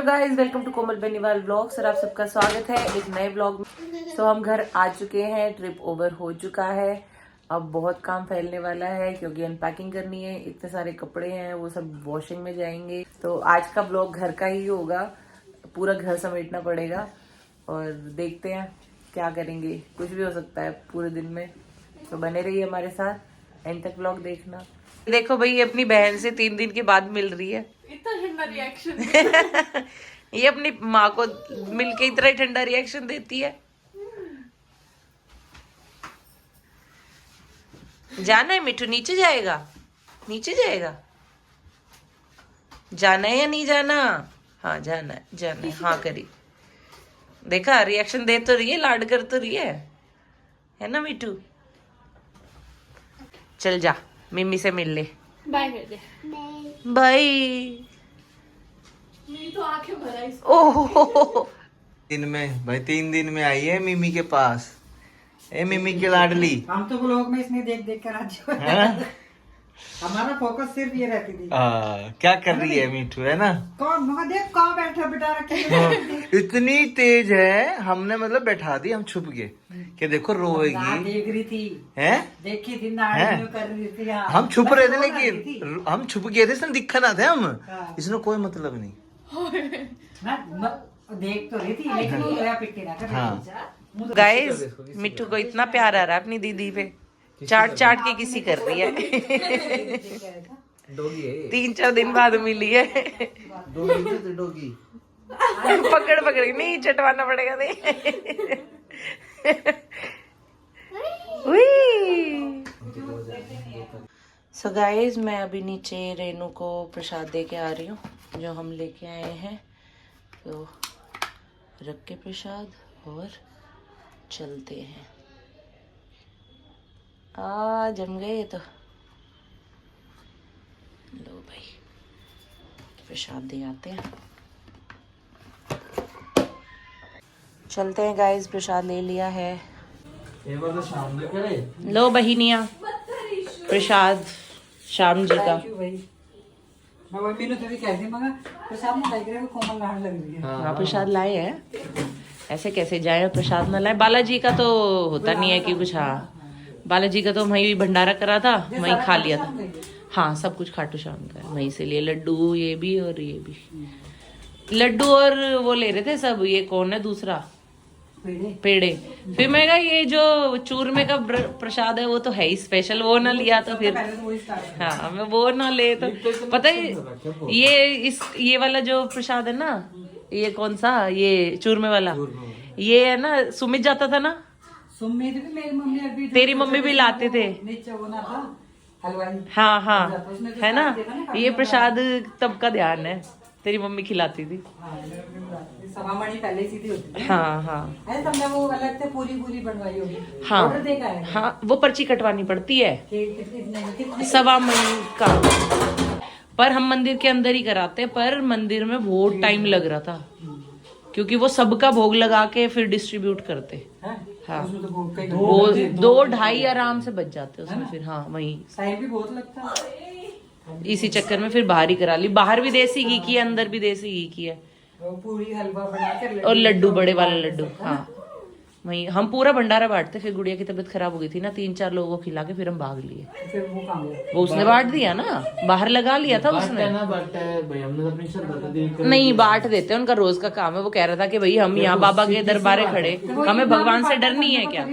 Hello guys, welcome to Komal Beniwal blog. Sir आप सबका स्वागत है एक नए ब्लॉग में। तो हम घर आ चुके हैं, ट्रिप ओवर हो चुका है। अब बहुत काम फैलने वाला है क्योंकि अनपैकिंग करनी है, इतने सारे कपड़े हैं वो सब वॉशिंग में जाएंगे। तो आज का ब्लॉग घर का ही होगा, पूरा घर समेटना पड़ेगा और देखते हैं क्या करेंगे। कुछ भी हो सकता है पूरे दिन में, तो बने रहिए हमारे साथ, एंड तक ब्लॉग देखना। देखो भाई, ये अपनी बहन से 3 दिन के बाद मिल रही है। इतना ठंडा रिएक्शन ये अपनी माँ को मिलके इतना ही ठंडा रिएक्शन देती है। जाना है मिठू, नीचे जाएगा, नीचे जाएगा, जाना है या नहीं जाना? हाँ जाना है, जाना है, हाँ करी। देखा, रिएक्शन दे तो रही है, लाड कर तो रही है ना मिठू? चल जा, मिम्मी से मिल ले। बाय कर दे। बाय। मेरी तो आंखें भर आई। ओह, दिन में भाई 3 दिन में आई है मिमी के पास। ए मिमी की लाडली। हम तो ब्लॉग में इसमें देख देख कर आज हमारा फोकस सिर्फ ये रहती थी। क्या कर रही है मीठू, है ना? कौन मगर देख कहाँ बैठा बिठा रखे इतनी तेज है, हमने मतलब बैठा दी, हम छुप गए कि देखो रोएगी। देख रही थी, हैं? देखी थी नाड़ी कर रही थी। हाँ। हम छुप बस रहे थे वो कर रही थी। लेकिन हम छुप गए थे, इसने दिखा ना थे हम। हाँ। इसने कोई मतलब नहीं। देख तो रही थी लेकिन वो गया पिट्टी ना कर। हाँ। गाइस, मिट्टू को इतना प्यार आ रहा है अपनी दीदी पे, चाट चाट के किसी कर रही है। डोगी है, 3-4 दिन बाद मिली है। डोगी तो डोगी। पकड़ पकड़ के नहीं चटवाना पड़ेगा। नहीं सो गाइस, मैं अभी नीचे रेनू को प्रसाद दे के आ रही हूँ जो हम लेके आए हैं। तो रख के प्रसाद और चलते हैं। जम गए तो लो भाई, प्रसाद दे आते हैं। चलते हैं गाइस, प्रसाद ले लिया है। तो शाम में करे। लो बहिनिया, प्रसाद शाम जी का। मैं वही मैंने तभी कह दी मगर प्रसाद में देख रहे कोमल लाड लग रही है। हाँ, प्रसाद लाए हैं, ऐसे कैसे जाए और प्रसाद न लाए। बालाजी का तो होता नहीं है कि कुछ। हाँ, बालाजी का तो वहीं भंडारा करा था, वहीं खा लिया था। हाँ, सब कुछ खाटू श्याम का है, वहीं से लिए लड्डू, ये भी और ये भी। लड्डू और वो ले रहे थे सब। ये कौन है दूसरा? पेड़े। फिर मैं कहा ये जो चूरमे का प्रसाद है वो तो है ही स्पेशल, वो ना लिया तो फिर हाँ मैं वो ना ले तो पता है ये वाला जो प्रसाद है ना, ये कौन सा, ये चूरमे वाला, ये है ना सुमित जाता था ना। सुमित भी मेरी मम्मी अभी, तेरी मम्मी भी लाते थे नीचे वो ना था हलवाई। हाँ हाँ, है ना, ये प्रसाद तब का ध्यान है, तेरी मम्मी खिलाती थी। सवामणि पहले सीधी होती थी। हाँ हाँ अरे तुमने वो अलग से पूरी पूरी बनवाई होगी। हाँ ऑर्डर देखा है? हाँ, वो पर्ची कटवानी पड़ती है कितने 1.25 महीने का। पर हम मंदिर के अंदर ही कराते, पर मंदिर में बहुत टाइम लग रहा था क्योंकि वो सबका भोग लगा के फिर डिस्ट्रीब्यूट करते। हाँ, उसमें तो बहुत कई वो 2-2.5 आराम से बच जाते उसमें फिर। हाँ वही, टाइम भी बहुत लगता है। इसी चक्कर में फिर बाहर ही करा ली। बाहर भी देसी घी की है, अंदर भी देसी घी की है, वो पूरी हलवा बना कर और लड्डू, बड़े वाले लड्डू। हाँ वही, हम पूरा भंडारा बांटते। फिर गुड़िया की तबीयत खराब हो गई थी ना, 3-4 लोगों को खिला के फिर हम भाग लिए। फिर वो काम है। वो उसने बांट दिया ना, बाहर लगा लिया था उसने। नहीं, बांट देते, उनका रोज का काम है। वो कह रहा था कि भाई हम यहाँ बाबा के दरबारे खड़े, हमें भगवान से डर नहीं है क्या?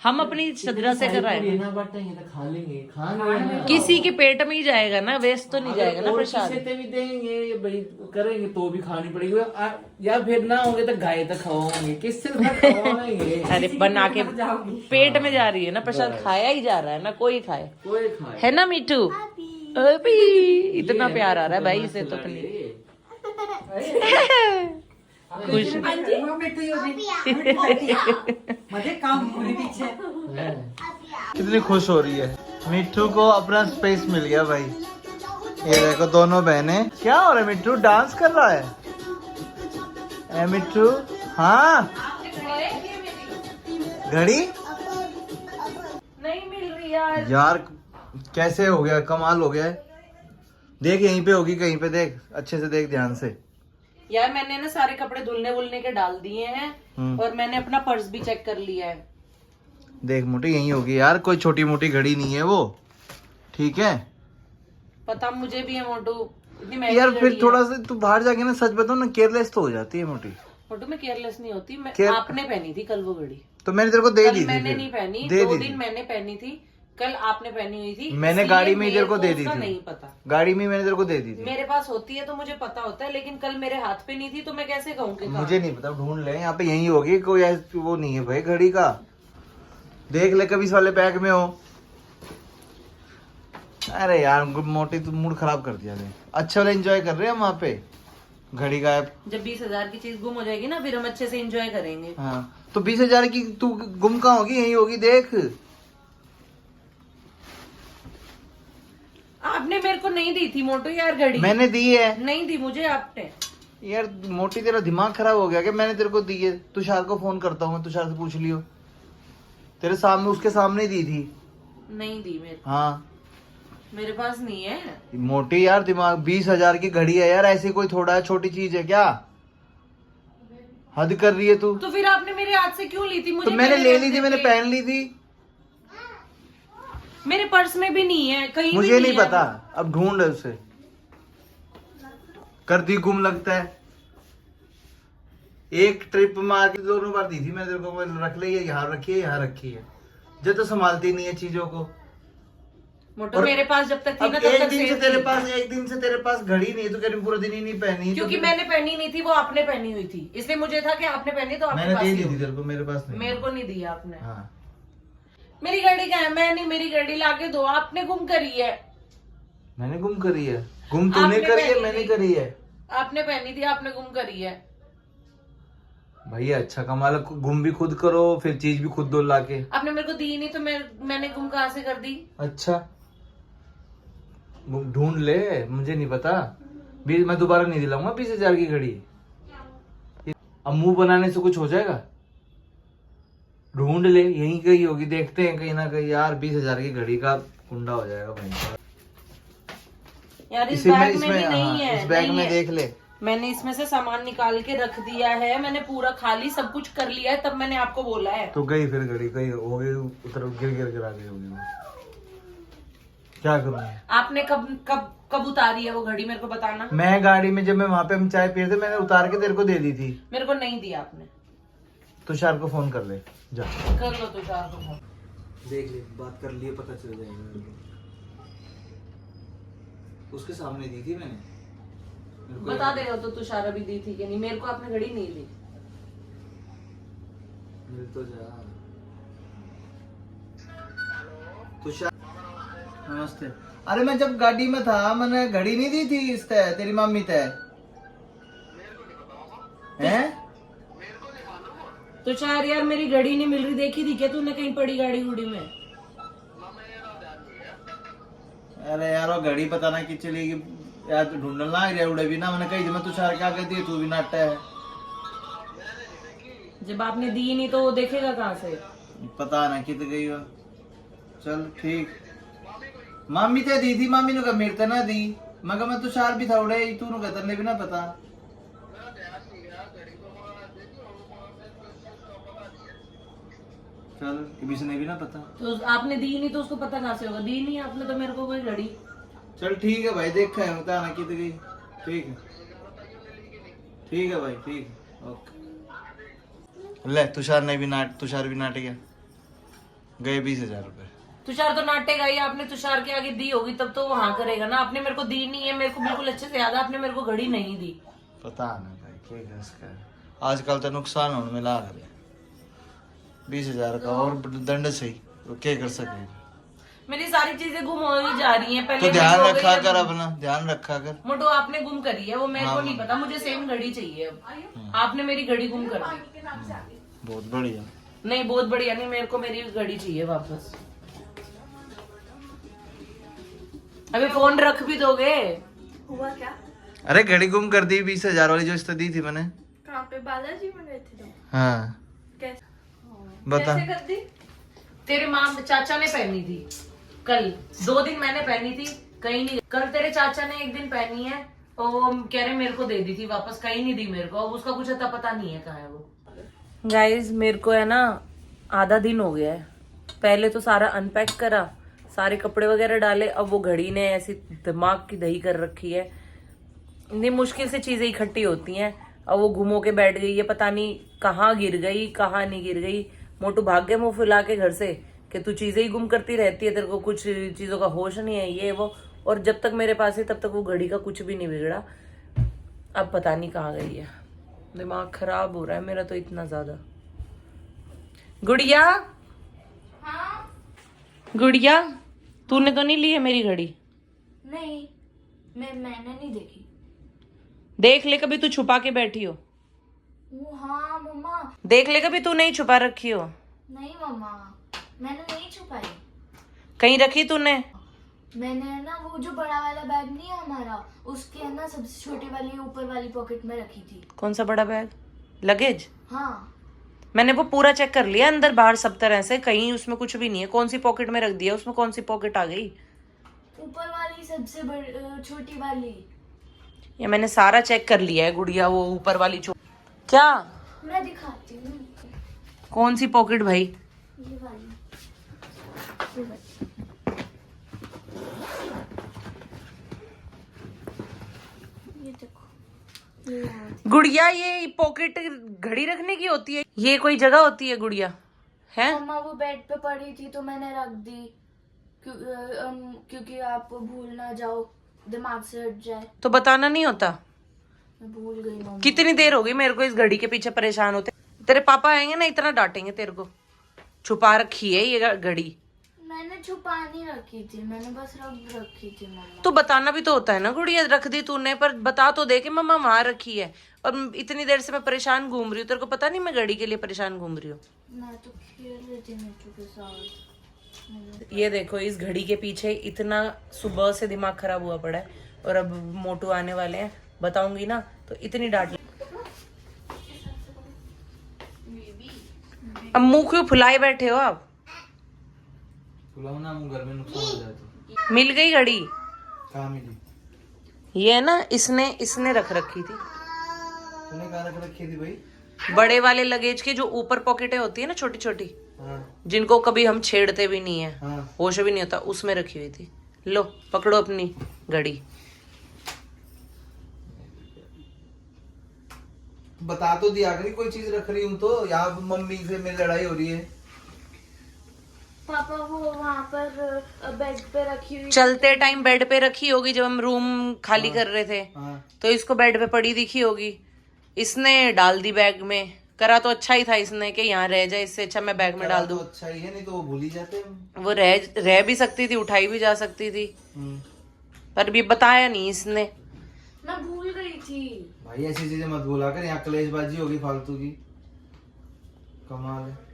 हम अपनी श्रद्धा से कर रहे हैं। किसी के पेट में ही जाएगा ना, वेस्ट तो नहीं जाएगा ना प्रसाद। भी देंगे भाई, करेंगे तो भी खानी पड़ेगी, या फिर ना होंगे तो गाय तक खवाएंगे, किससे खवाएंगे? अरे बना के पेट में जा रही है ना प्रसाद, खाया ही जा रहा है ना, कोई खाए, कोई खाए, है ना मीठू? अभी इतना प्यार आ रहा है भाई इसे तो अपनी। खुश काम पूरी पीछे। कितनी खुश हो रही है। मिट्टू को अपना स्पेस मिल गया भाई। ये देखो दोनों बहनें, क्या हो रहा है मिट्टू, डांस कर रहा है? ए मिट्टू, हाँ घड़ी नहीं मिल रही यार। यार कैसे हो गया, कमाल हो गया है। देख यहीं पे होगी कहीं पे, देख अच्छे से देख ध्यान से। यार मैंने ना सारे कपड़े धुलने वुलने के डाल दिए हैं और मैंने अपना पर्स भी चेक कर लिया है। देख मोटी यही होगी यार, कोई छोटी मोटी घड़ी नहीं है वो, ठीक है। पता मुझे भी है मोटू, इतनी महंगी यार घड़ी फिर है। थोड़ा सा तू बाहर जाके ना सच बताओ ना, केयरलेस तो हो जाती है मोटी। मोटू मैं केयरलेस नहीं होती, मैं Care- आपने पहनी थी कल वो घड़ी। तो मैंने तेरे को दे कल दी थी, मैंने फिर। नहीं पहनी, दे 2 दी दिन थी। मैंने पहनी थी, कल आपने पहनी हुई थी। मैंने इसलिए गाड़ी में ही तेरे मेरे को दे दी उसका थी। नहीं पता, गाड़ी में मैंने तेरे को दे दी थी। मेरे पास होती है तो मुझे पता होता है, लेकिन कल मेरे हाथ पे नहीं थी तो मैं कैसे कहूँ कि कहाँ? मुझे नहीं पता, ढूंढ ले, यहाँ पे यही होगी, कोई वो नहीं है भाई घड़ी का। देख ले कभी इस वाले बैग में हो। अरे यार मोटी तू मूड खराब कर दिया ने। अच्छा वाला एंजॉय कर रहे हैं हम वहाँ पे, घड़ी गायब। जब 20,000 की चीज गुम हो जाएगी ना, फिर हम अच्छे से एंजॉय करेंगे। हाँ तो 20,000 की तू गुम कहाँ होगी, यही होगी देख। आपने मेरे को नहीं दी थी मोटू यार घड़ी, मैंने दी है नहीं दी मुझे आपने। यार। मोटी तेरा दिमाग खराब हो गया क्या, मैंने तेरे को दी है। तुषार को फोन करता हूँ, तुषार से पूछ लियो, तेरे सामने उसके सामने ही दी थी। नहीं दी हाँ मेरे पास नहीं है। मोटी यार दिमाग, 20,000 की घड़ी है यार, ऐसी कोई थोड़ा है छोटी चीज है क्या, हद कर रही है तू। तो फिर आपने मेरे हाथ से क्यों ली थी? मुझे तो मैंने पहले ले रख ली थी, देते। मैंने पहन ली थी। मेरे पर्स में भी नहीं है, कहीं भी मुझे नहीं है। पता, अब ढूंढ उसे। कर दी गुम लगता है। एक ट्रिप मार के 2 बार दी थी मैंने तेरे को, मैं रख ली है, यहाँ रखी है, यहाँ रखी है। जब तो संभालती नहीं है चीजों को। मोटू और मेरे पास जब तक थी अब ना तब एक तक दिन से सेफ तेरे थी। पास, एक दिन से तेरे पास घड़ी नहीं है, तो कह रही पूरा दिन ही नहीं पहनी। क्योंकि तो मैंने पहनी नहीं थी, वो आपने पहनी हुई थी, इसलिए मुझे था कि आपने पहनी तो आपके मैंने पास दे ही दी हो। थी तेरे को, मेरे पास नहीं। मेरे को नहीं दी आपने। हाँ मेरी गाड़ी क्या है? मैं नहीं, मेरी गाड़ी लाके दो, आपने गुम करी है। मैंने गुम करी है, गुम तूने आपने करी है, पहनी मैंने थी। करी है। आपने पहनी थी, आपने गुम करी है। भैया अच्छा कमाल, गुम भी खुद करो, फिर चीज भी खुद दो लाके। आपने मेरे को दी नहीं तो मैंने गुम कहाँ से कर दी? अच्छा ढूंढ ले, मुझे नहीं पता। मैं दोबारा नहीं दिलाऊंगा 20,000 की घड़ी। अब मुंह बनाने से कुछ हो जाएगा? ढूंढ ले, यहीं कहीं होगी, देखते हैं कहीं ना कहीं। यार 20,000 की घड़ी का कुंडा हो जाएगा भाई। यार इस इसी में, बैग में इसमें भी नहीं हाँ, है, इस बैग नहीं में है। देख ले। मैंने इसमें से सामान निकाल के रख दिया है, मैंने पूरा खाली सब कुछ कर लिया है, तब मैंने आपको बोला है। तो गई फिर घड़ी, कहीं हो गई उतर, गिर आ गई होगी वो। क्या करूँ आपने कब कब कब उतारी है वो घड़ी, मेरे को बताना। मैं गाड़ी में, जब मैं वहां पे हम चाय पी रहे थे, मैंने उतार के तेरे को दे दी थी। मेरे को नहीं दिया आपने। तुषार को फोन कर ले जा। कर लो तो चार को फोन। देख ले, बात कर लिए, पता चल जाएगा। उसके सामने दी थी मैंने। मेरे को बता देगा तो तुषार अभी दी थी कि नहीं? मेरे को आपने घड़ी नहीं दी। मिल तो जा। तुषार नमस्ते। अरे मैं जब गाड़ी में था, मैंने घड़ी नहीं दी थी इस तय, तेरी मम्मी तय हैं? तुषार यार मेरी घड़ी नहीं मिल रही, देखी थी क्या तूने कहीं पड़ी गाड़ी गुड़ी में? अरे यार वो घड़ी पता ना कि चलेगी यार, तो ढूंढना ना रहा उड़े भी ना। मैंने कही थी मैं तुषार क्या कहती है, तू भी नाटा है। जब आपने दी नहीं तो वो देखेगा कहाँ से? पता ना कित गई हो। चल ठीक। मामी ते दी थी, मामी ने कहा मेरे ते ना दी। मैं कहा मैं तुषार भी था उड़े, तू नु कहते भी ना पता। चल किसी ने भी ना पता। तो आपने दी नहीं तो उसको पता कहाँ से होगा? दी नहीं आपने तो मेरे को कोई घड़ी। चल ठीक है भाई, देखा है बता ना कित गई। ठीक है, ठीक है भाई, ठीक है, ओके। ले तुषार भी नाट गया, गए 20,000 रुपए। तुषार तो नाटेगा ही, आपने तुषार के आगे दी होगी तब तो वो हाँ करेगा ना। आपने मेरे को दी नहीं है, मेरे को बिल्कुल अच्छे से याद है, आपने मेरे को घड़ी नहीं दी। पता ना भाई क्या कर इसका। आजकल तो नुकसान होने में ला रहे 20,000 का और दंड सही, तो क्या कर सके। मेरी सारी चीजें गुम हो ही जा रही हैं। तो पहले ध्यान मेरी हो रखा गई, कर, अपना ध्यान रखा कर। मोटो आपने गुम करी है, वो मेरे को नहीं पता, मुझे सेम घड़ी चाहिए अब। आपने मेरी घड़ी गुम कर दी। बहुत बढ़िया। नहीं बहुत बढ़िया नहीं, मेरे को मेरी घड़ी चाहिए वापस। अभी फोन रख भी दोगे? हुआ क्या? अरे घड़ी गुम कर दी 20,000 वाली जो इस दी थी मैंने। कहाँ पे? बालाजी में गए थे तुम? हाँ कैसे? बता। कैसे कर दी? तेरे माम चाचा ने पहनी थी कल, 2 दिन मैंने पहनी थी, कहीं नहीं। कल तेरे चाचा ने 1 दिन पहनी है, और वो कह रहे मेरे को दे दी थी वापस, कहीं नहीं दी मेरे को, अब उसका कुछ अता पता नहीं है कहाँ है वो। गाइज मेरे को है ना आधा दिन हो गया है, पहले तो सारा अनपैक करा, सारे कपड़े वगैरह डाले, अब वो घड़ी ने ऐसी दिमाग की दही कर रखी है, इतनी मुश्किल से चीजें इकट्ठी होती हैं। अब वो घूमो के बैठ गई है, पता नहीं कहाँ गिर गई कहाँ नहीं गिर गई। मोटू भाग गया मुंह फुला के घर से कि तू चीजें ही गुम करती रहती है, तेरे को कुछ चीजों का होश नहीं है ये वो। और जब तक मेरे पास है तब तक वो घड़ी का कुछ भी नहीं बिगड़ा। अब पता नहीं कहाँ गई है, दिमाग खराब हो रहा है मेरा तो इतना ज्यादा। गुड़िया, हाँ? गुड़िया तूने तो नहीं ली है मेरी घड़ी? नहीं, मैंने नहीं देखी। देख ले कभी, तू छुपा के बैठी हो। वो हाँ मम्मा। देख ले कभी, तू नहीं छुपा रखी हो। नहीं मम्मा, मैंने नहीं छुपाई। कहीं रखी तूने? मैंने ना वो जो बड़ा वाला बैग नहीं है हमारा, उसके है ना सबसे छोटी वाली ऊपर वाली पॉकेट में रखी थी। कौन सा बड़ा बैग? लगेज? हाँ। मैंने वो पूरा चेक कर लिया अंदर बाहर सब तरह से, कहीं उसमें कुछ भी नहीं है। कौन सी पॉकेट में रख दिया? उसमें कौन सी पॉकेट आ गई? ऊपर वाली सबसे छोटी वाली। ये मैंने सारा चेक कर लिया है गुड़िया, वो ऊपर वाली क्या? मैं दिखाती हूँ। कौन सी पॉकेट भाई? ये वाली। ये वाली। ये देखो, ये यहाँ थी। गुड़िया ये पॉकेट घड़ी रखने की होती है? ये कोई जगह होती है गुड़िया? है मम्मा वो बेड पे पड़ी थी तो मैंने रख दी, क्योंकि आप भूल ना जाओ, दिमाग से हट जाए। तो बताना नहीं होता? मैं भूल गई मम्मा। कितनी देर होगी मेरे को इस घड़ी के पीछे परेशान होते। तेरे पापा आएंगे ना इतना डांटेंगे तेरे को। छुपा रखी है ये घड़ी। मैंने छुपा नहीं रखी थी, मैंने बस रख रखी थी मम्मा। तो बताना भी तो होता है ना गुड़िया, रख दी तूने, पर बता तो दे कि मम्मा वहां रखी है। और इतनी देर से मैं परेशान घूम रही हूँ, तेरे को पता नहीं मैं घड़ी के लिए परेशान घूम रही हूँ। मैं तो खेल रही थी मिट्टू के साथ। ये देखो इस घड़ी के पीछे इतना सुबह से दिमाग खराब हुआ पड़ा है, और अब मोटू आने वाले हैं, बताऊंगी ना तो इतनी डांट। अब मुंह क्यों फुलाए बैठे हो आप? फुलाओ ना, मुंह घर में नुकसान हो जाए तो। मिल गई घड़ी? कहाँ मिली? ये है ना, इसने रख रखी थी। तूने कहाँ रख रखी थी भाई? बड़े वाले लगेज के जो ऊपर पॉकेटें होती है ना छोटी छोटी, हाँ जिनको कभी हम छेड़ते भी नहीं है, हाँ। होश भी नहीं होता, उसमें रखी हुई थी। लो पकड़ो अपनी घड़ी। बता तो दिया करी कोई चीज रख रही हूँ तो। यहाँ मम्मी से मेरी लड़ाई हो रही है। पापा वो वहाँ पर बेड पे रखी हुई। चलते टाइम बेड पे रखी होगी जब हम रूम खाली कर रहे थे, हाँ। तो इसको बेड पे पड़ी दिखी होगी, इसने डाल दी बैग में। करा तो अच्छा ही था इसने कि यहाँ रह जाए, इससे अच्छा मैं बैग में डाल दूं। तो अच्छा ही है, नहीं तो वो भूल ही जाते हैं। वो रह भी सकती थी, उठाई भी जा सकती थी, पर भी बताया नहीं इसने। मैं भूल गई थी। भाई ऐसी चीजें मत बोला कर, यहाँ कलेशबाजी होगी फालतू की। कमाल है।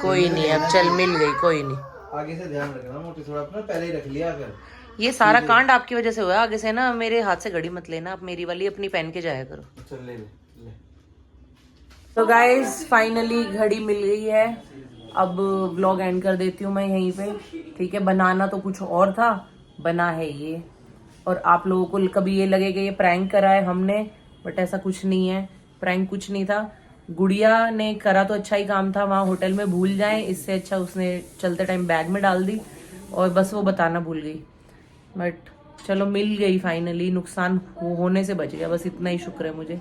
कोई नहीं, अब चल मिल गई, कोई नहीं। आगे से ध्यान रखना मोटे, थोड़ा अपना पहले ही रख लिया कर। ये सारा कांड आपकी वजह से हुआ। आगे से ना मेरे हाथ से घड़ी मत लेना, आप मेरी वाली अपनी पहन के जाया करो। चल ले ले। तो गाइस फाइनली घड़ी मिल गई है। अब व्लॉग एंड कर देती हूँ मैं यहीं पे, ठीक है। बनाना तो कुछ और था, बना है ये। और आप लोगों को कभी ये लगेगा ये प्रैंक करा है हमने, बट ऐसा कुछ नहीं है, प्रैंक कुछ नहीं था। गुड़िया ने करा तो अच्छा ही काम था, वहाँ होटल में भूल जाए, इससे अच्छा उसने चलते टाइम बैग में डाल दी, और बस वो बताना भूल गई। बट चलो मिल गई फाइनली, नुकसान होने से बच गया, बस इतना ही शुक्र है मुझे।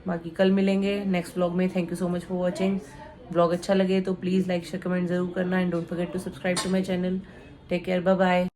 बाकी कल मिलेंगे नेक्स्ट व्लॉग में। Thank you so much for watching. Vlog अच्छा लगे तो प्लीज़ लाइक शेयर कमेंट जरूर करना, and don't forget to subscribe to my channel. Take care, bye bye.